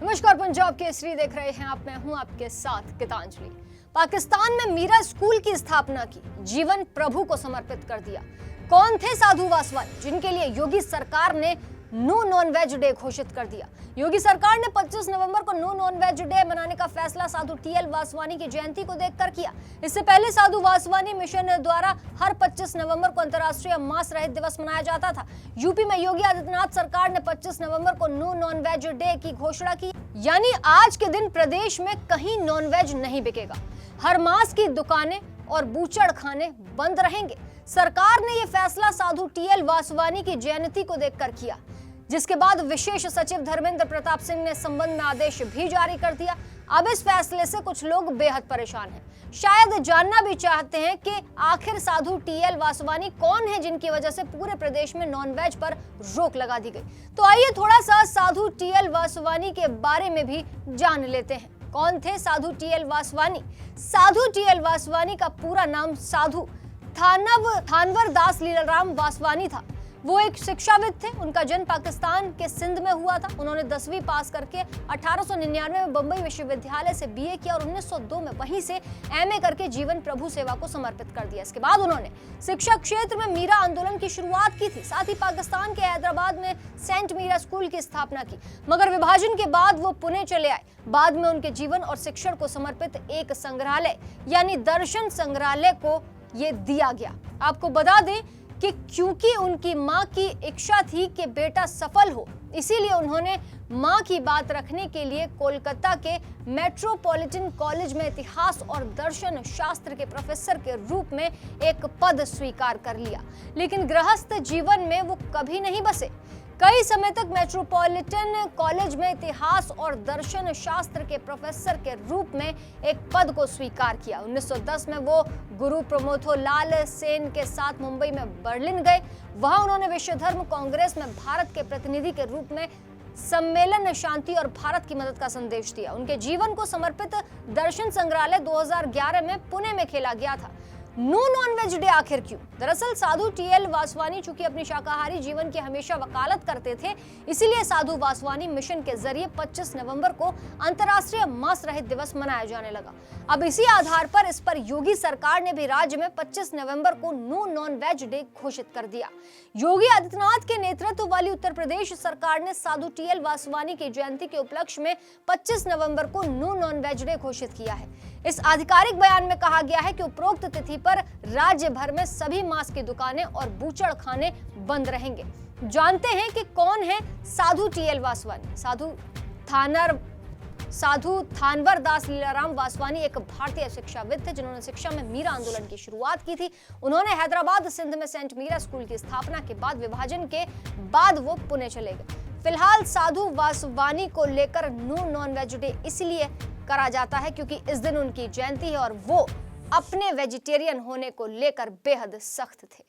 नमस्कार, पंजाब केसरी देख रहे हैं आप। मैं हूं आपके साथ गीतांजलि। पाकिस्तान में मीरा स्कूल की स्थापना की, जीवन प्रभु को समर्पित कर दिया। कौन थे साधु वासवानी, जिनके लिए योगी सरकार ने नो नॉन वेज डे घोषित कर दिया। योगी सरकार ने 25 नवंबर को नो नॉन वेज डे मनाने का फैसला साधु टीएल वासवानी की जयंती को देखकर किया। इससे पहले साधु वासवानी मिशन द्वारा हर 25 नवंबर को अंतर्राष्ट्रीय मांस रहित दिवस मनाया जाता था। यूपी में योगी आदित्यनाथ सरकार ने 25 नवंबर को नो नॉन वेज डे की घोषणा की, यानी आज के दिन प्रदेश में कहीं नॉन वेज नहीं बिकेगा। हर मांस की दुकानें और बूचड़ खाने बंद रहेंगे। सरकार ने यह फैसला साधु टीएल वासवानी की जयंती को देखकर किया, जिसके बाद विशेष सचिव धर्मेंद्र प्रताप सिंह ने संबंध में आदेश भी जारी कर दिया। अब इस फैसले से कुछ लोग बेहद परेशान हैं, शायद जानना भी चाहते हैं कि आखिर साधु टीएल वासवानी कौन है जिनकी वजह से पूरे प्रदेश में नॉनवेज पर रोक लगा दी गई। तो आइए थोड़ा सा साधु टीएल वासवानी के बारे में भी जान लेते हैं। कौन थे साधु टीएल वासवानी? साधु टीएल वासवानी का पूरा नाम साधु थानवर दास लीलाराम वासवानी था। वो एक शिक्षाविद थे। उनका जन्म पाकिस्तान के सिंध में हुआ था। उन्होंने 10वीं पास करके 1899 में बंबई विश्वविद्यालय से बीए किया और 1902 में वहीं से एमए करके जीवन प्रभु सेवा को समर्पित कर दिया। इसके बाद उन्होंने शिक्षा क्षेत्र में मीरा आंदोलन की शुरुआत की थी। साथ ही पाकिस्तान के हैदराबाद में सेंट मीरा स्कूल की स्थापना की, मगर विभाजन के बाद वो पुणे चले आए। बाद में उनके जीवन और शिक्षण को समर्पित एक संग्रहालय यानी दर्शन संग्रहालय को ये दिया गया। आपको बता दें कि क्योंकि उनकी मां की इच्छा थी कि बेटा सफल हो, इसीलिए उन्होंने मां की बात रखने के लिए कोलकाता के मेट्रोपॉलिटन कॉलेज में इतिहास और दर्शन शास्त्र के प्रोफेसर के रूप में एक पद स्वीकार कर लिया। लेकिन गृहस्थ जीवन में वो कभी नहीं बसे। कई समय तक मेट्रोपॉलिटन कॉलेज में इतिहास और दर्शन शास्त्र के प्रोफेसर के रूप में एक पद को स्वीकार किया। 1910 में वो गुरु प्रमोथोलाल सेन के साथ मुंबई में बर्लिन गए। वहां उन्होंने विश्व धर्म कांग्रेस में भारत के प्रतिनिधि के रूप में सम्मेलन, शांति और भारत की मदद का संदेश दिया। उनके जीवन को समर्पित दर्शन संग्रहालय 2011 में पुणे में खेला गया था। नो नॉनवेज डे आखिर क्यों? दरअसल साधु टीएल वासवानी चूंकि अपनी शाकाहारी जीवन की हमेशा वकालत करते थे, इसीलिए साधु वासवानी मिशन के जरिए 25 नवंबर को अंतर्राष्ट्रीय मांस रहित दिवस मनाया जाने लगा। अब इसी आधार पर इस पर योगी सरकार ने भी राज्य में 25 नवंबर को नो नॉनवेज डे घोषित कर दिया। योगी आदित्यनाथ के नेतृत्व वाली उत्तर प्रदेश सरकार ने साधु टीएल वासवानी की जयंती के उपलक्ष्य में 25 नवंबर को नो नॉनवेज डे घोषित किया है। इस आधिकारिक बयान में कहा गया है कि उपरोक्त तिथि पर राज्य भर में सभी मांस की दुकानें और बूचड़ खाने बंद रहेंगे। जानते हैं कि कौन है साधु टीएल वासवानी। साधु थानवर दास लीलाराम वासवानी एक भारतीय शिक्षाविद थे, जिन्होंने शिक्षा में मीरा आंदोलन की शुरुआत की थी। उन्होंने हैदराबाद सिंध में सेंट मीरा स्कूल की स्थापना के बाद विभाजन के बाद वो पुणे चले गए। फिलहाल साधु वासवानी को लेकर नो नॉनवेज डे इसलिए करा जाता है क्योंकि इस दिन उनकी जयंती है और वो अपने वेजिटेरियन होने को लेकर बेहद सख्त थे।